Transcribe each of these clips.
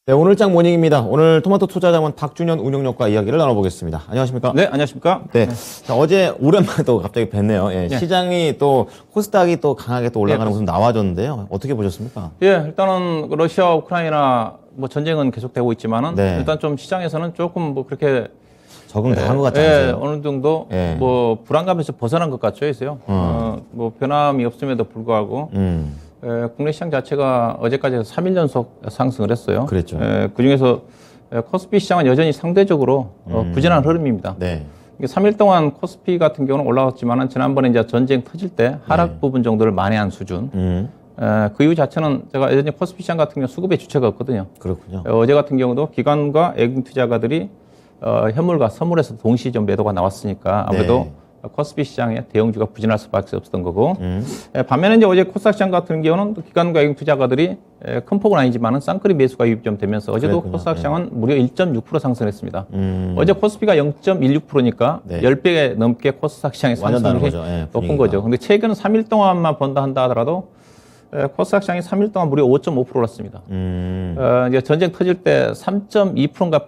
네, 오늘장 모닝입니다. 오늘 토마토 투자자문 박준현 운용력과 이야기를 나눠보겠습니다. 안녕하십니까? 네, 안녕하십니까? 네. 자, 어제 오랜만에 또 갑자기 뵀네요. 예, 네. 시장이 또 코스닥이 또 강하게 또 올라가는 네, 모습 나와줬는데요. 어떻게 보셨습니까? 예, 일단은 러시아, 우크라이나 뭐 전쟁은 계속되고 있지만은 네. 일단 좀 시장에서는 조금 뭐 그렇게 적응 다 한 것 같지 예, 않으세요? 어느 정도 예. 뭐 불안감에서 벗어난 것 같죠, 해서요. 뭐 변함이 없음에도 불구하고 국내 시장 자체가 어제까지 3일 연속 상승을 했어요. 그랬죠. 그중에서 코스피 시장은 여전히 상대적으로 부진한 흐름입니다. 네. 3일 동안 코스피 같은 경우는 올라왔지만은 지난번에 이제 전쟁 터질 때 하락 부분 정도를 만회한 수준. 그 이유 자체는 제가 예전에 코스피 시장 같은 경우 수급의 주체가 없거든요. 그렇군요. 어제 같은 경우도 기관과 외국 투자가들이 현물과 선물에서 동시 좀 매도가 나왔으니까 아무래도 네. 코스피 시장의 대형주가 부진할 수밖에 없었던 거고 반면에 이제 어제 코스닥 시장 같은 경우는 또 기관과 외국 투자가들이 큰 폭은 아니지만은 쌍끌이 매수가 유입 좀 되면서 어제도 그랬군요. 코스닥 시장은 무려 1.6% 상승했습니다. 음. 어제 코스피가 0.16%니까 네. 10배 넘게 코스닥 시장의 완전 다른 상승률이 거죠. 예, 높은 분위기가. 거죠. 근데 최근 3일 동안만 본다 한다 하더라도 코스닥 시장이 3일 동안 무려 5.5% 올랐습니다. 이제 전쟁 터질 때 3.2%인가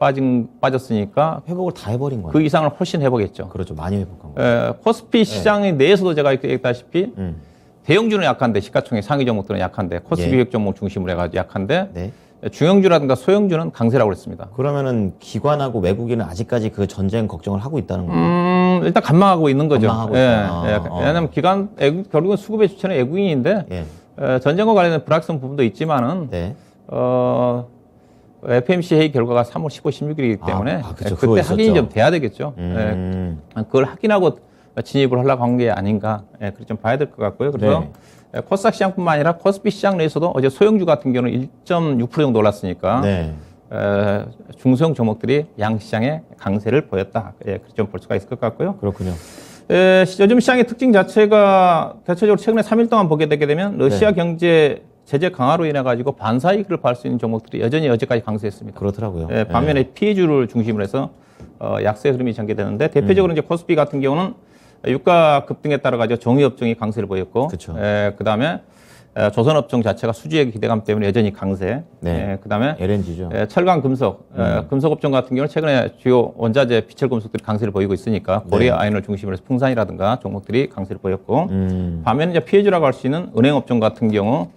빠졌으니까 회복을 다 해버린 거예요. 그 이상을 훨씬 해보겠죠. 그렇죠. 많이 회복한 거예요. 코스피 시장에 내에서도 제가 이렇게 얘기했다시피 음. 대형주는 약한데 시가총액 상위 종목들은 약한데 코스피 예. 기획 종목 중심으로 해가지고 약한데 네. 중형주라든가 소형주는 강세라고 그랬습니다. 그러면은 기관하고 외국인은 아직까지 그 전쟁 걱정을 하고 있다는 거예요. 일단 간망하고 있는 거죠. 간망하고 있다. 왜냐하면 결국은 수급의 주체는 외국인인데 예. 전쟁과 관련된 불확실성 부분도 있지만은 네. FMC 회의 결과가 3월 15, 16일이기 때문에 그쵸. 그거 그때 있었죠. 확인이 좀 돼야 되겠죠. 그걸 확인하고 진입을 하려고 한 게 아닌가. 그렇게 좀 봐야 될 것 같고요. 그래서 코스닥 시장뿐만 아니라 코스피 시장 내에서도 어제 소형주 같은 경우는 1.6% 정도 올랐으니까 네. 중소형 종목들이 양시장의 강세를 보였다. 그렇게 좀 볼 수가 있을 것 같고요. 그렇군요. 요즘 시장의 특징 자체가 대체적으로 최근에 3일 동안 보게 되게 되면 러시아 경제 제재 강화로 인해 가지고 반사이익을 받을 수 있는 종목들이 여전히 어제까지 강세했습니다. 그렇더라고요. 반면에 피해주를 중심으로 해서 약세 흐름이 전개되는데 대표적으로 이제 코스피 같은 경우는 유가 급등에 따라 가지고 정유업종이 강세를 보였고, 그쵸. 그다음에 조선업종 자체가 수주의 기대감 때문에 여전히 강세. 네. 그다음에 LNG죠. 철강 금속, 금속업종 같은 경우는 최근에 주요 원자재 비철 금속들이 강세를 보이고 있으니까 고리아 아연을 중심으로 해서 풍산이라든가 종목들이 강세를 보였고, 반면에 이제 피해주라고 할 수 있는 은행업종 같은 경우,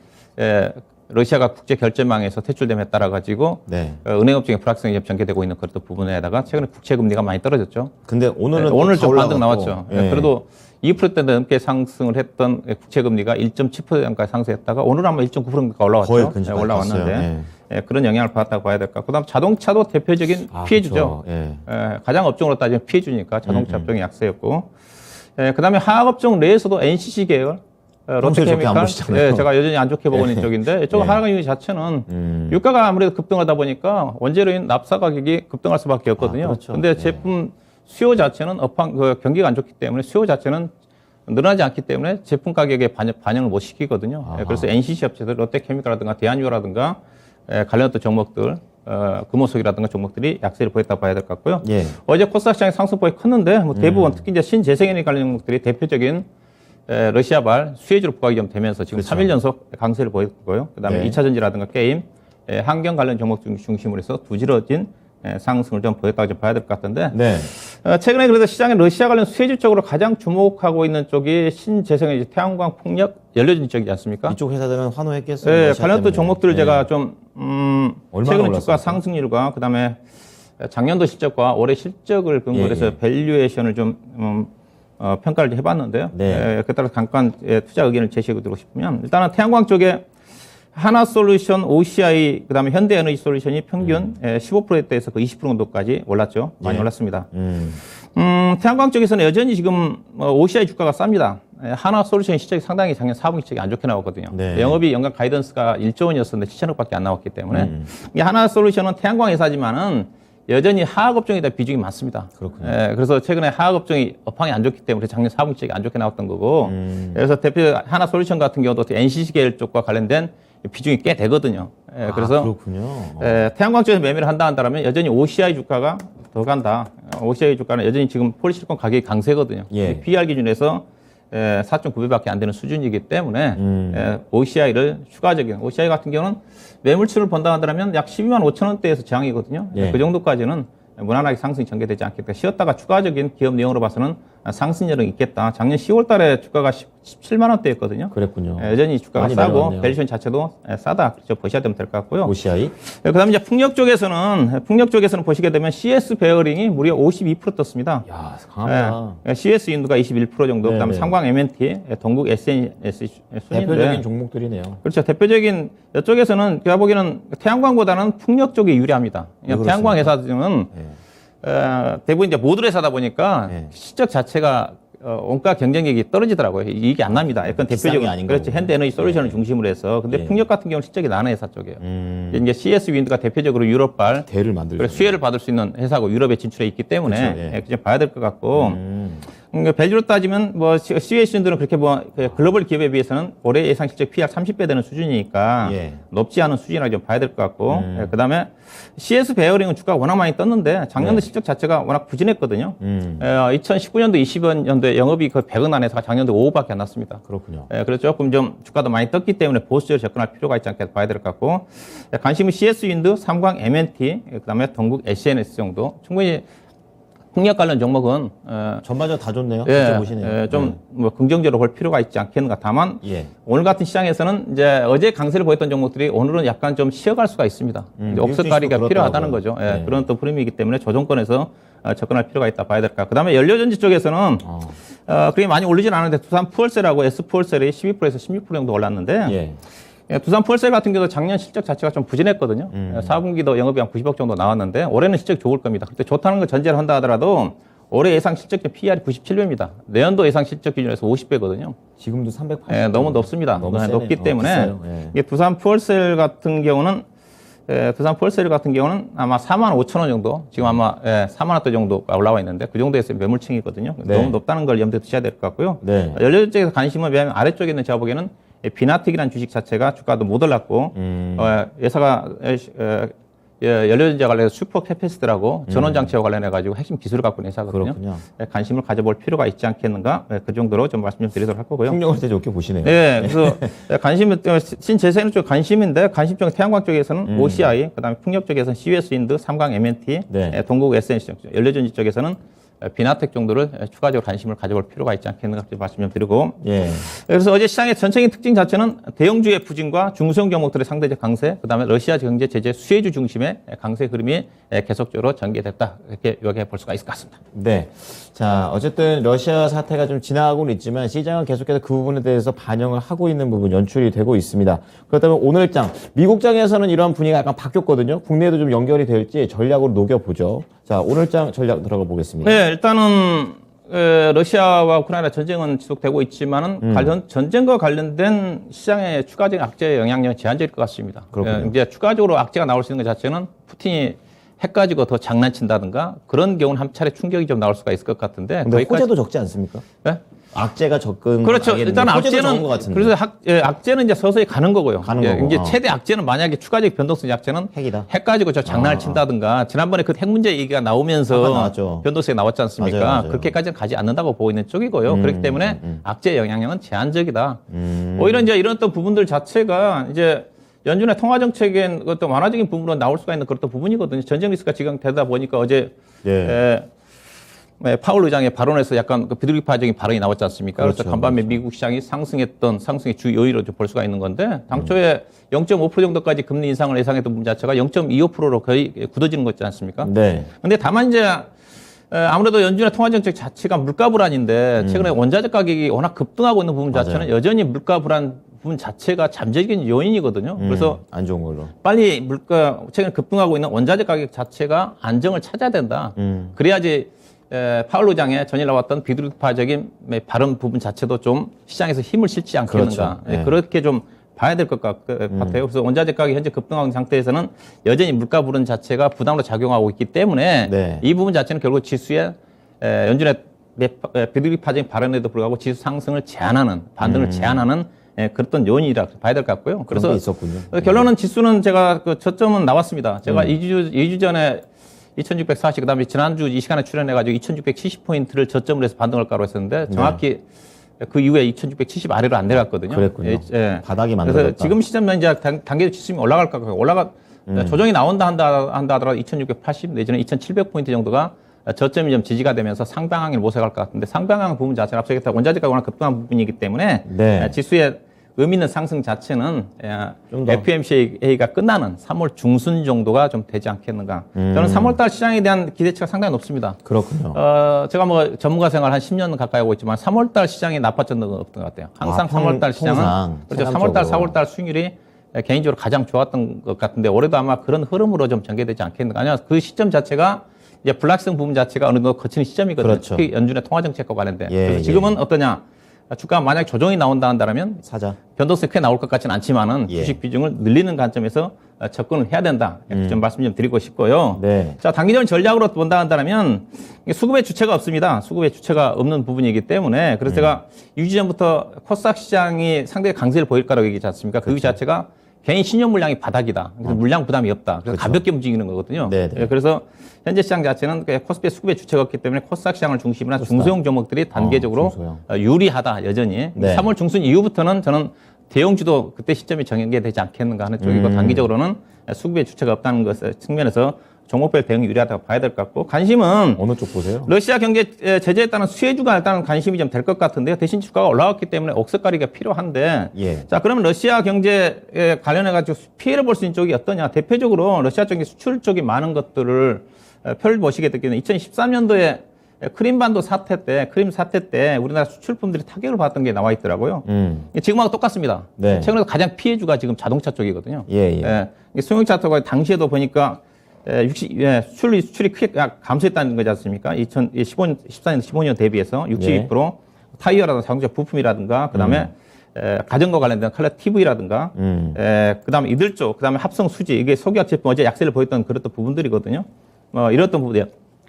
러시아가 국제 결제망에서 퇴출됨에 따라 가지고 네. 은행업종의 불확실성이 좀 전개되고 있는 그런 부분에다가 최근에 국채 금리가 많이 떨어졌죠. 근데 오늘은 오늘 다 좀 반등 올라갔고. 나왔죠. 그래도 2% 넘게 상승을 했던 국채 금리가 1.7%까지 상승했다가 오늘 아마 1.9%가 올라왔죠. 거의 근처까지 올라왔는데 갔어요. 그런 영향을 받았다고 봐야 될까. 그다음 자동차도 대표적인 피해주죠. 그렇죠. 가장 업종으로 따지면 피해주니까 자동차 업종이 약세였고, 그다음에 화학업종 내에서도 NCC 계열. 평소에 좋게 안 롯데케미칼, 보시잖아요. 제가 여전히 안 좋게 보고 있는 쪽인데, 이쪽 하락 이유 자체는 유가가 아무래도 급등하다 보니까 원재료인 납사 가격이 급등할 수밖에 없거든요. 그렇죠. 근데 제품 수요 자체는 경기가 안 좋기 때문에 수요 자체는 늘어나지 않기 때문에 제품 가격에 반영을 못 시키거든요. 그래서 NCC 업체들, 롯데케미칼라든가 대한유라든가 관련된 종목들, 금호석이라든가 종목들이 약세를 보였다고 봐야 될 것 같고요. 예. 어제 코스닥 시장의 상승폭이 컸는데, 뭐 대부분 특히 이제 신재생에너지 관련 종목들이 대표적인 러시아발 수혜주로 부각이 좀 되면서 지금 3일 연속 강세를 보였고요. 그다음에 2차 전지라든가 게임, 환경 관련 종목 중심으로 해서 두지러진 상승을 좀 보였다고 좀 봐야 될 것 같은데, 최근에 그래도 시장에 러시아 관련 수혜주 쪽으로 가장 주목하고 있는 쪽이 신재생에너지, 태양광, 풍력, 연료전 쪽이지 않습니까? 이쪽 회사들은 환호했겠어요. 관련된 종목들을 제가 좀 최근 올랐습니까? 주가 상승률과 그다음에 작년도 실적과 올해 실적을 근거로 해서 밸류에이션을 좀 평가를 해봤는데요. 그에 따라서 잠깐 투자 의견을 제시해드리고 싶으면, 일단은 태양광 쪽에 하나솔루션, OCI, 그다음에 현대에너지 솔루션이 평균 15%대에서 그 20% 정도까지 올랐죠. 많이 올랐습니다. 태양광 쪽에서는 여전히 지금 OCI 주가가 쌉니다. 하나솔루션 실적이 상당히 작년 4분기 실적이 안 좋게 나왔거든요. 영업이 연간 가이던스가 1조 원이었었는데 7천억밖에 안 나왔기 때문에 이 하나솔루션은 태양광 회사지만은 여전히 화학업종에다 비중이 많습니다. 그렇군요. 그래서 최근에 화학업종이 업황이 안 좋기 때문에 작년 4분기가 안 좋게 나왔던 거고, 그래서 대표 하나솔루션 같은 경우도 NCC 계열 쪽과 관련된 비중이 꽤 되거든요. 그래서 그렇군요. 태양광 쪽에서 매매를 한다 한다면 여전히 OCI 주가가 더 간다. OCI 주가는 여전히 지금 폴리실리콘 가격이 강세거든요. PR 기준에서 4.9배밖에 안 되는 수준이기 때문에 OCI를 추가적인 OCI 같은 경우는 매물치를 본다 하더라면 약 12만 5천 원대에서 저항이거든요. 예. 그 정도까지는 무난하게 상승이 전개되지 않겠다. 쉬었다가 추가적인 기업 내용으로 봐서는 상승 여력이 있겠다. 작년 10월 달에 주가가 17만 원대였거든요. 그랬군요. 여전히 주가가 많이 싸고 내려갔네요. 밸류션 자체도 싸다. 그렇죠. 보셔야 되면 될 것 같고요. OCI. 그다음에 이제 풍력 쪽에서는 보시게 되면 CS 베어링이 무려 52% 떴습니다. 야, 강합니다. CS 인도가 21% 정도. 그다음에 네. 삼광 MNT, 동국 SNS 순인데 대표적인 종목들이네요. 그렇죠. 대표적인 이쪽에서는 제가 보기에는 태양광보다는 풍력 쪽이 유리합니다. 태양광 회사들은 대부분 이제 모듈 회사다 보니까 네. 실적 자체가 원가 경쟁력이 떨어지더라고요. 이익이 안 납니다. 약간 대표적인 아닌 그렇죠. 거고. 현대에너지 솔루션을 중심으로 해서. 근데 풍력 같은 경우는 실적이 나는 회사 쪽이에요. 이제 CS 윈드가 대표적으로 유럽발 대를 만들죠. 그래서 수혜를 받을 수 있는 회사고 유럽에 진출해 있기 때문에 그렇죠, 예. 그냥 봐야 될 것 같고 밸류로 따지면 뭐 CS 윈드는 그렇게 뭐 글로벌 기업에 비해서는 올해 예상 실적 PR 30배 되는 수준이니까 예. 높지 않은 수준이라고 좀 봐야 될 것 같고 그다음에 CS 베어링은 주가가 워낙 많이 떴는데 작년도 실적 자체가 워낙 부진했거든요. 2019년도 20년도에 영업이 거의 100억 안에서 작년도 5억밖에 안 났습니다. 그렇군요. 그래서 조금 좀 주가도 많이 떴기 때문에 보수적으로 접근할 필요가 있지 않겠다 봐야 될 것 같고 관심은 CS 윈드, 삼광 MNT, 그다음에 동국 SNS 정도 충분히 풍력 관련 종목은 전반적으로 다 좋네요. 진짜 보시네요. 좀 뭐 긍정적으로 볼 필요가 있지 않겠는가. 다만 예. 오늘 같은 시장에서는 이제 어제 강세를 보였던 종목들이 오늘은 약간 좀 쉬어갈 수가 있습니다. 이제 옥석가리가 뉴스도 필요하다는 그렇더라고요. 거죠. 네. 그런 또 흐름이기 때문에 조정권에서 접근할 필요가 있다 봐야 될까. 그다음에 연료전지 쪽에서는 그렇게 많이 올리진 않았는데 두산 푸얼셀하고 S푸얼셀이 12%에서 16% 정도 올랐는데 두산 푸얼셀 같은 경우도 작년 실적 자체가 좀 부진했거든요. 4분기도 영업이 한 90억 정도 나왔는데 올해는 실적 좋을 겁니다. 그때 좋다는 걸 전제를 한다 하더라도 올해 예상 실적 PR이 97배입니다. 내년도 예상 실적 기준에서 50배거든요. 지금도 380. 너무 높습니다. 너무 세네. 높기 때문에 비싸요. 예. 이게 두산 푸얼셀 같은 경우는 아마 4만 5천 원 정도, 지금 아마 4만 원대 정도가 올라와 있는데 그 정도에서 매물층이거든요. 네. 너무 높다는 걸 염두에 두셔야 될 것 같고요. 네. 연료전지에서 관심은 왜냐하면 아래쪽에 있는 제가 보기에는 비나틱이라는 주식 자체가 주가도 못 올랐고 회사가 연료전지와 관련해서 슈퍼 캐패시티라고 전원 장치와 관련해 가지고 핵심 기술을 갖고 있는 회사거든요. 그렇군요. 관심을 가져볼 필요가 있지 않겠는가? 그 정도로 좀 말씀 좀 드리도록 할 거고요. 풍력을 되게 좋게 보시네요. 네, 그래서 관심은 신재생 쪽 관심인데 관심 쪽은 태양광 쪽에서는 OCI, 그다음에 풍력 쪽에서는 CS 윈드, 삼광 MNT, 네. 동국 SNS, 연료전지 쪽에서는 비나텍 정도를 추가적으로 관심을 가져볼 필요가 있지 않겠는가 말씀 좀 드리고. 예. 그래서 어제 시장의 전체적인 특징 자체는 대형주의 부진과 중소형 종목들의 상대적 강세, 그다음에 러시아 경제 제재 수혜주 중심의 강세 흐름이 계속적으로 전개됐다. 이렇게 요약해 볼 수가 있을 것 같습니다. 네. 자, 어쨌든 러시아 사태가 좀 지나가고는 있지만 시장은 계속해서 그 부분에 대해서 반영을 하고 있는 부분 연출이 되고 있습니다. 그렇다면 오늘장, 미국장에서는 이러한 분위기가 약간 바뀌었거든요. 국내에도 좀 연결이 될지 전략으로 녹여보죠. 자, 오늘장 전략 들어가 보겠습니다. 네, 일단은 러시아와 우크라이나 전쟁은 지속되고 있지만은 전쟁과 관련된 시장의 추가적인 악재 영향력은 제한적일 것 같습니다. 이제 추가적으로 악재가 나올 수 있는 것 자체는 푸틴이 핵 가지고 더 장난친다든가 그런 경우는 한 차례 충격이 좀 나올 수가 있을 것 같은데. 근데 호재도 적지 않습니까? 네? 악재가 접근. 그렇죠. 일단 악재는 그래서 악재는 이제 서서히 가는 거고요. 가는 거고. 이제 최대 악재는 만약에 추가적 변동성 악재는 핵이다. 핵 가지고 저 장난을 친다든가 지난번에 그 핵 문제 얘기가 나오면서 변동성이 나왔지 않습니까? 맞아요. 그렇게까지는 가지 않는다고 보고 있는 쪽이고요. 그렇기 때문에 악재 영향력은 제한적이다. 오히려 이제 이런 또 부분들 자체가 이제 연준의 통화 정책의 어떤 완화적인 부분으로 나올 수가 있는 그런 또 부분이거든요. 전쟁 리스크가 지금 되다 보니까 어제 파월 의장의 발언에서 약간 그 비둘기파적인 발언이 나왔지 않습니까? 그래서 간밤에 미국 시장이 상승의 주 요인으로 좀 볼 수가 있는 건데 당초에 0.5% 정도까지 금리 인상을 예상했던 부분 자체가 0.25%로 거의 굳어지는 거지 않습니까? 네. 근데 다만 이제 아무래도 연준의 통화 정책 자체가 물가 불안인데 최근에 원자재 가격이 워낙 급등하고 있는 부분 자체는 여전히 물가 불안 부분 자체가 잠재적인 요인이거든요. 그래서 안 좋은 걸로. 빨리 최근에 급등하고 있는 원자재 가격 자체가 안정을 찾아야 된다. 그래야지 파월 의장의 전일 나왔던 비둘기파적인 발언 부분 자체도 좀 시장에서 힘을 실지 않겠는가. 그렇죠. 그렇게 좀 봐야 될 것 같아요. 그래서 원자재 가격이 현재 급등하고 있는 상태에서는 여전히 물가 불안 자체가 부담으로 작용하고 있기 때문에 이 부분 자체는 결국 지수에 연준의 비둘기파적인 발언에도 불구하고 지수 상승을 제한하는, 반등을 제한하는 그랬던 요인이라 봐야 될 것 같고요. 그래서 있었군요. 결론은 지수는 제가 그 저점은 나왔습니다. 제가 2주 전에 2640, 그 다음에 지난주 이 시간에 출연해가지고 2670포인트를 저점으로 해서 반등할까로 했었는데 정확히 그 이후에 2,670 아래로 안 내려갔거든요. 그랬군요. 예. 바닥이 만들어졌다. 그래서 지금 시점은 이제 단계적 지수가 올라갈까 조정이 나온다 한다 하더라도 2,680 내지는 2,700포인트 정도가 저점이 좀 지지가 되면서 상방향을 모색할 것 같은데 상방향 부분 자체는 앞서 얘기했다 원자재가 워낙 급등한 부분이기 때문에 네. 지수의 의미 있는 상승 자체는 좀 더. FOMC가 끝나는 3월 중순 정도가 좀 되지 않겠는가. 저는 3월달 시장에 대한 기대치가 상당히 높습니다. 그렇군요. 제가 뭐 전문가 생활 한 10년 가까이 하고 있지만 3월달 시장이 나빠졌던 건 없던 것 같아요. 항상 3월달 시장은 통상, 그렇죠. 체감적으로. 3월달, 4월달 수익률이 개인적으로 가장 좋았던 것 같은데 올해도 아마 그런 흐름으로 좀 전개되지 않겠는가. 아니면 그 시점 자체가 이제 불확실성 부분 자체가 어느 정도 거치는 시점이거든요. 그렇죠. 특히 연준의 통화정책과 관련된. 예, 그래서 예. 지금은 어떠냐. 주가 만약 조정이 나온다 한다면 사자. 변동성이 크게 나올 것 같지는 않지만은 예. 주식 비중을 늘리는 관점에서 접근을 해야 된다. 좀 말씀 좀 드리고 싶고요. 네. 자, 단기적인 전략으로 본다 한다면 수급의 주체가 없습니다. 수급의 주체가 없는 부분이기 때문에 그래서 제가 유지 전부터 코스닥 시장이 상당히 강세를 보일 거라고 얘기하지 않습니까? 그 자체가 개인 신용 물량이 바닥이다. 그래서 물량 부담이 없다. 그래서 가볍게 움직이는 거거든요. 네네. 예, 그래서 현재 시장 자체는 코스피 수급의 주체가 없기 때문에 코스닥 시장을 중심으로 한 중소형 종목들이 단계적으로 중소형. 유리하다 여전히. 네. 3월 중순 이후부터는 저는 대형주도 그때 시점이 정해되지 않겠는가 하는 쪽이고 단기적으로는 수급의 주체가 없다는 것 측면에서 종목별 대응이 유리하다고 봐야 될 것 같고 관심은 어느 쪽 보세요? 러시아 경제 제재에 따른 수혜주가 일단은 관심이 좀 될 것 같은데요. 대신 주가가 올라왔기 때문에 옥석가리가 필요한데 예. 자 그러면 러시아 경제에 관련해 가지고 피해를 볼 수 있는 쪽이 어떠냐. 대표적으로 러시아 쪽의 수출 쪽이 많은 것들을 표를 보시게 됐겠는데 2013년도에 크림반도 사태 때 크림 사태 때 우리나라 수출품들이 타격을 받았던 게 나와 있더라고요. 지금하고 똑같습니다. 네. 최근에 가장 피해주가 지금 자동차 쪽이거든요. 예, 예. 소형차 쪽가 당시에도 보니까 수출이 크게 감소했다는 거지 않습니까? 2014년, 15년 대비해서 62% 타이어라든가 자동차 부품이라든가 그다음에 가전과 관련된 컬러 TV라든가 그다음에 이들 쪽 그다음에 합성 수지 이게 소기약 제품 어제 약세를 보였던 그런 부분들이거든요. 이랬던 부분이에요.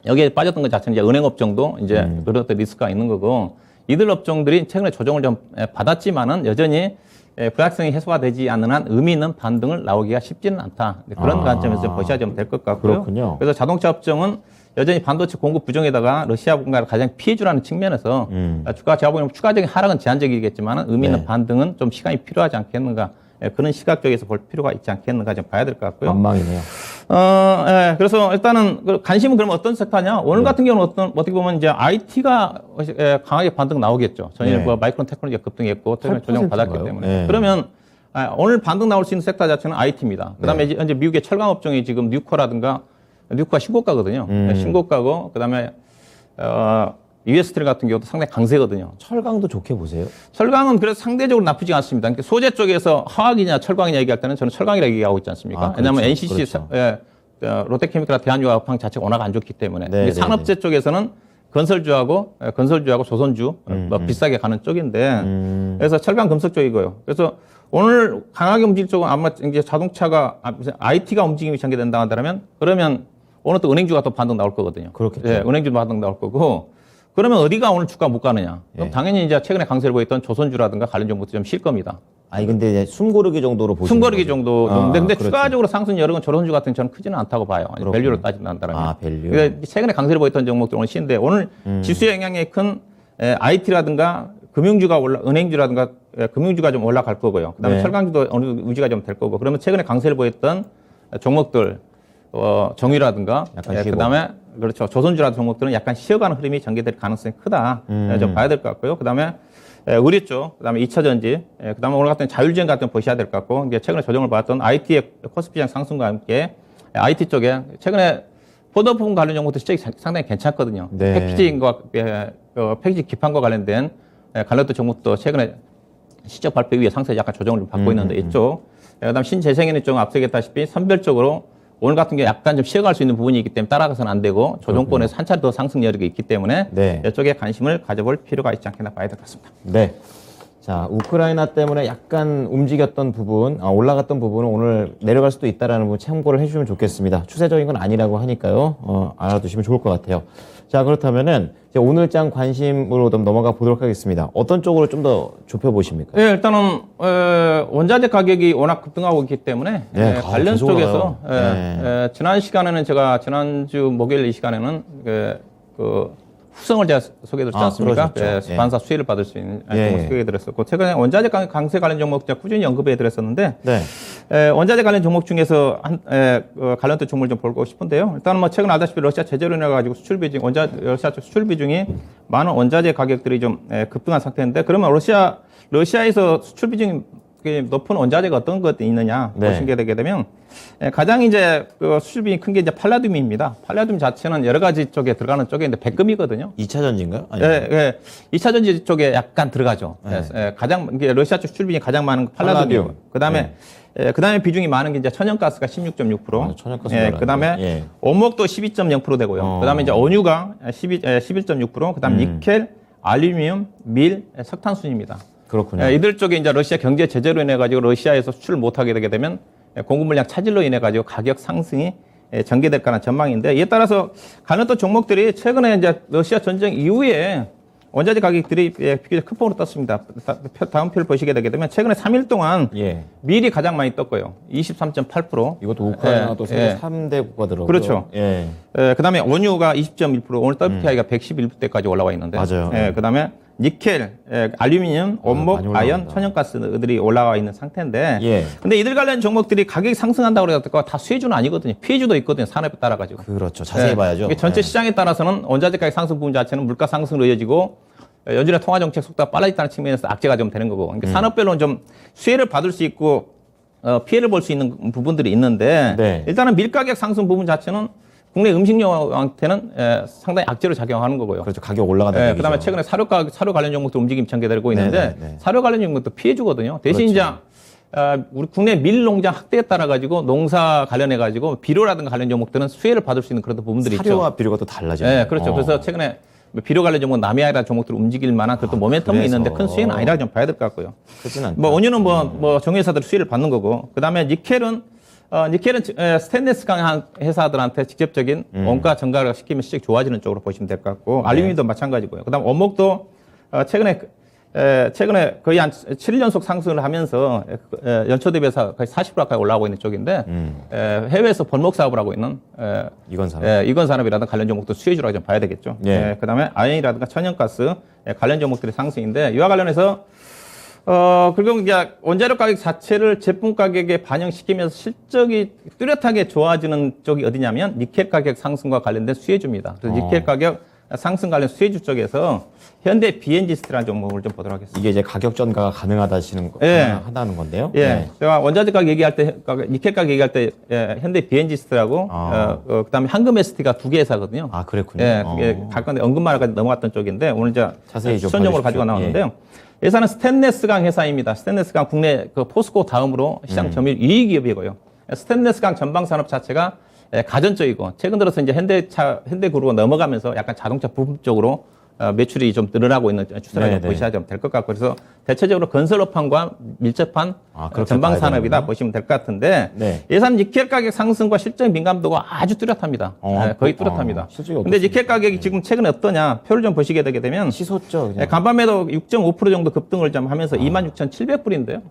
여기에 빠졌던 것 자체는 이제 은행업종도 이제 그런 어떤 리스크가 있는 거고 이들 업종들이 최근에 조정을 좀 받았지만은 여전히 불확실성이 해소가 되지 않는 한 의미 있는 반등을 나오기가 쉽지는 않다. 그런 관점에서 좀 보셔야 좀 될 것 같고요. 그렇군요. 그래서 자동차 업종은 여전히 반도체 공급 부정에다가 러시아 분가를 가장 피해주라는 측면에서 주가 제가 보기에는 추가적인 하락은 제한적이겠지만 의미 있는 네. 반등은 좀 시간이 필요하지 않겠는가. 그런 시각 쪽에서 볼 필요가 있지 않겠는가 좀 봐야 될 것 같고요. 전망이네요. 그래서 일단은 관심은 그러면 어떤 섹터냐? 오늘 같은 경우는 어떻게 보면 이제 IT가 강하게 반등 나오겠죠. 전일부가 마이크론 테크놀로지가 급등했고 최근에 조정 받았기 8%인가요? 때문에. 네. 그러면 오늘 반등 나올 수 있는 섹터 자체는 IT입니다. 그다음에 네. 현재 미국의 철강 업종이 지금 뉴코가 신고가거든요. 신고가고 그다음에 US스틸 같은 경우도 상당히 강세거든요. 철강도 좋게 보세요. 철강은 그래서 상대적으로 나쁘지 않습니다. 그러니까 소재 쪽에서 화학이냐 철강이냐 얘기할 때는 저는 철강이라고 얘기하고 있지 않습니까? 아, 그렇죠. 왜냐하면 NCC, 그렇죠. 롯데케미칼 대한유화학황 자체가 워낙 안 좋기 때문에. 네, 네, 산업재 쪽에서는 건설주하고 조선주 비싸게 가는 쪽인데 그래서 철강 금속 쪽이고요. 그래서 오늘 강하게 움직일 쪽은 아마 이제 자동차가 IT가 움직임이 전개된다 한다면 그러면 오늘 또 은행주가 또 반등 나올 거거든요. 그렇겠죠. 예, 은행주 반등 나올 거고. 그러면 어디가 오늘 주가 못 가느냐? 그럼 예. 당연히 이제 최근에 강세를 보였던 조선주라든가 관련 종목도 좀 쉴 겁니다. 아니 근데 이제 숨고르기 정도로 보시는 숨거리기 거죠? 정도. 아, 근데 그렇죠. 추가적으로 상승 여력은 조선주 같은 저는 크지는 않다고 봐요. 아니, 그렇군요. 밸류를 따진다면. 아, 밸류. 그러니까 최근에 강세를 보였던 종목들 오늘 쉬는데 오늘 지수의 영향이 큰 IT라든가 금융주가 은행주라든가 금융주가 좀 올라갈 거고요. 그다음에 네. 철강주도 어느 정도 유지가 좀 될 거고. 그러면 최근에 강세를 보였던 종목들 정유라든가 약간 쉬고. 그다음에 그렇죠. 조선주라든 종목들은 약간 쉬어가는 흐름이 전개될 가능성이 크다. 좀 봐야 될 것 같고요. 그다음에 의류 쪽, 그다음에 2차 전지, 그다음에 오늘 같은 자율주행 같은 거 보셔야 될 것 같고, 이제 최근에 조정을 받았던 IT의 코스피장 상승과 함께 IT 쪽에 최근에 포도 부분 관련 종목도 실적이 상당히 괜찮거든요. 네. 패키징과 패키징 기판과 관련된 관련된 종목도 최근에 실적 발표 이후에 상세히 약간 조정을 좀 받고 있는데 이쪽, 그다음 신재생에너지 쪽은 앞서 얘기했다시피 선별적으로 오늘 같은 경우 약간 좀 쉬어갈 수 있는 부분이 있기 때문에 따라가서는 안 되고 조정권에서 한 차례 더 상승 여력이 있기 때문에 네. 이쪽에 관심을 가져볼 필요가 있지 않겠나 봐야 될 것 같습니다. 네. 자, 우크라이나 때문에 약간 움직였던 부분, 올라갔던 부분은 오늘 내려갈 수도 있다라는 부분 참고를 해주시면 좋겠습니다. 추세적인 건 아니라고 하니까요. 알아두시면 좋을 것 같아요. 자, 그렇다면은 이제 오늘장 관심으로 좀 넘어가 보도록 하겠습니다. 어떤 쪽으로 좀 더 좁혀보십니까? 네, 일단은 원자재 가격이 워낙 급등하고 있기 때문에 네, 관련 계속 쪽에서 올라가요. 네. 지난 시간에는 제가 지난주 목요일 이 시간에는 후성을 제가 소개해드렸지 않습니까? 그러셨죠. 반사 수혜를 받을 수 있는 예. 종목 소개해드렸었고 최근에 원자재 강세 관련 종목 제가 꾸준히 언급해드렸었는데 네. 원자재 관련 종목 중에서 관련된 종목을 좀 보고 싶은데요. 일단은 뭐 최근 알다시피 러시아 제재로 인해 가지고 수출 비중 러시아 쪽 수출 비중이 많은 원자재 가격들이 좀 급등한 상태인데 그러면 러시아에서 수출 비중이 높은 원자재가 어떤 것들이 있느냐 보시게 되게 되면 가장 이제 그 수출비중이 큰 게 이제 팔라듐입니다. 팔라듐 자체는 여러 가지 쪽에 들어가는 쪽인데 백금이거든요. 2차 전지인가요? 예. 2차 전지 쪽에 약간 들어가죠. 가장 이게 러시아 쪽 수출비중이 가장 많은 건 팔라듐이고 그다음에 그다음에 비중이 많은 게 이제 천연가스가 16.6%. 천연가스. 그다음에 원목도 12.0% 되고요. 그다음에 이제 원유가 11.6%. 그다음 니켈, 알루미늄, 밀, 석탄순입니다. 그렇군요. 이들 쪽에 이제 러시아 경제 제재로 인해 가지고 러시아에서 수출을 못 하게 되게 되면 공급 물량 차질로 인해 가지고 가격 상승이 전개될 거라는 전망인데 이에 따라서 관련된 종목들이 최근에 이제 러시아 전쟁 이후에 원자재 가격들이 비교적 큰 폭으로 떴습니다. 다음 표를 보시게 되게 되면 최근에 3일 동안 밀이 가장 많이 떴고요. 23.8%. 이것도 우크라이나가 또 세계 3대 국가더라고요. 그렇죠. 그다음에 원유가 20.1%, 오늘 WTI가 111대까지 올라와 있는데. 맞아요. 그다음에 니켈, 알루미늄, 원목, 아연, 천연가스들이 올라와 있는 상태인데. 근데 이들 관련 종목들이 가격이 상승한다고 그래서 다 수혜주는 아니거든요. 피해주도 있거든요. 산업에 따라 가지고. 그렇죠. 자세히 봐야죠. 전체 시장에 따라서는 원자재 가격 상승 부분 자체는 물가 상승으로 이어지고 연준의 통화 정책 속도가 빨라졌다는 측면에서 악재가 좀 되는 거고. 그러니까 산업별로는 좀 수혜를 받을 수 있고 피해를 볼 수 있는 부분들이 있는데 일단은 밀가격 상승 부분 자체는 국내 음식료한테는 상당히 악재로 작용하는 거고요. 그렇죠. 가격 올라간다는 얘기죠. 그다음에 최근에 사료 관련 종목도 움직임 전개되고 있는데 사료 관련 종목도 피해주거든요. 대신 이제 우리 국내 밀 농장 확대에 따라 가지고 농사 관련해 가지고 비료라든가 관련 종목들은 수혜를 받을 수 있는 그런 부분들이 있죠. 사료와 비료가 또 달라지네요. 네, 그렇죠. 그래서 최근에 비료 관련 종목 남이아이라 종목들 움직일 만한 그것도 모멘텀이 있는데 큰 수혜는 아니라 좀 봐야 될 것 같고요. 뭐 원유는 뭐 정유회사들 수혜를 받는 거고 그다음에 니켈은 스테인리스 강한 회사들한테 직접적인 원가 전가를 시키면 실적 좋아지는 쪽으로 보시면 될 것 같고 알루미늄도 마찬가지고요. 그다음 원목도 최근에 거의 한 7일 연속 상승을 하면서 연초 대비해서 거의 40% 가까이 올라오고 있는 쪽인데 해외에서 벌목 사업을 하고 있는 이건산업이라든가 관련 종목도 수혜주라고 좀 봐야 되겠죠. 그다음에 아연이라든가 천연가스 관련 종목들의 상승인데 이와 관련해서 그리고 이제 원자력 가격 자체를 제품 가격에 반영시키면서 실적이 뚜렷하게 좋아지는 쪽이 어디냐면 니켈 가격 상승과 관련된 수혜주입니다. 그래서 니켈 가격 상승 관련 수혜주 쪽에서 현대 BNG스트라는 종목을 좀 보도록 하겠습니다. 이게 이제 가격 전가가 가능하다는 건데요. 제가 원자재 가격 얘기할 때, 니켈 가격 얘기할 때 현대 BNG스트라고 그다음에 한금ST가 두 개 회사거든요. 아, 그랬군요. 가끔 언급만 넘어갔던 쪽인데 오늘 이제 자세히 좀 추천적으로 가지고 나왔는데요. 회사는 스테인레스강 회사입니다. 스테인레스강 국내 그 포스코 다음으로 시장 점유율 2위 기업이고요. 스테인레스강 전방 산업 자체가 가전적이고 최근 들어서 이제 현대그룹으로 넘어가면서 약간 자동차 부품 쪽으로 매출이 좀 늘어나고 있는 추세라고 보셔야 될 것 같고 그래서 대체적으로 건설업황과 밀접한 전방 산업이다 보시면 될 것 같은데 예산 니켈 가격 상승과 실적 민감도가 아주 뚜렷합니다. 거의 뚜렷합니다. 근데 니켈 가격이 지금 최근에 어떠냐 표를 좀 보시게 되게 되면 치솟죠. 간밤에도 6.5% 정도 급등을 좀 하면서 26,700불인데요.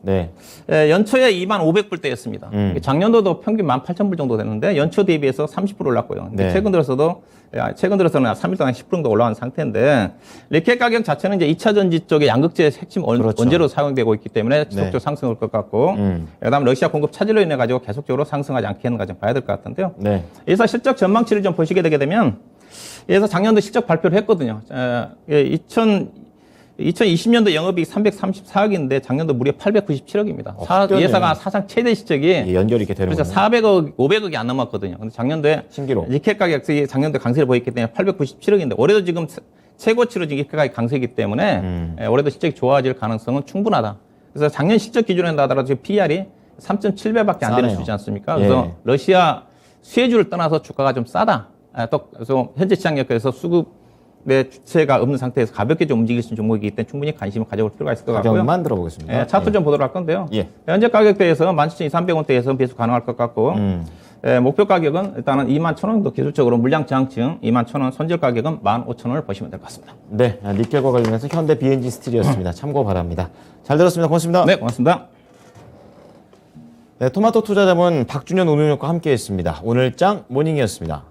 연초에 2,500불대였습니다. 작년도도 평균 18,000불 정도 됐는데 연초 대비해서 30% 올랐고요. 최근 들어서는 3일 동안 10% 정도 올라간 상태인데 니켈 가격 자체는 이제 2차 전지 쪽에 양극재 핵심 원재로 사용되고 있기 때문에 지속적으로 상승할 것 같고 그다음 러시아 공급 차질로 인해 가지고 계속적으로 상승하지 않겠는가 좀 봐야 될 것 같은데요. 그래서 실적 전망치를 좀 보시게 되게 되면 그래서 작년도 실적 발표를 했거든요. 2020년도 영업이익 334억인데 작년도 무려 897억입니다. 예사가 사상 최대 실적이 연결이 이렇게 되는 그래서 400억, 500억이 안 넘었거든요. 근데 작년도에 신기록 니켈 가격이 작년도에 강세를 보였기 때문에 897억인데 올해도 지금 최고치로 니켈 가격이 강세이기 때문에 올해도 실적이 좋아질 가능성은 충분하다. 그래서 작년 실적 기준에 하더라도 지금 PR이 3.7배밖에 안 되는 수지 않습니까? 그래서 러시아 수혜주를 떠나서 주가가 좀 싸다. 그래서 현재 시장 역에서 수급의 주체가 없는 상태에서 가볍게 좀 움직일 수 있는 종목이기 때문에 충분히 관심을 가져볼 필요가 있을 것 같고요. 가격만 들어보겠습니다. 차트 좀 보도록 할 건데요. 현재 가격대에서 17,200원대에서 배수 가능할 것 같고 목표 가격은 일단은 21,000원 정도 기술적으로 물량 저항층 21,000원, 손절 가격은 15,000원을 보시면 될 것 같습니다. 니켈과 관련해서 현대 BNG 스틸이었습니다. 참고 바랍니다. 잘 들었습니다. 고맙습니다. 네, 고맙습니다. 토마토 투자자문 박준현 운용역과 함께했습니다. 오늘장 모닝이었습니다.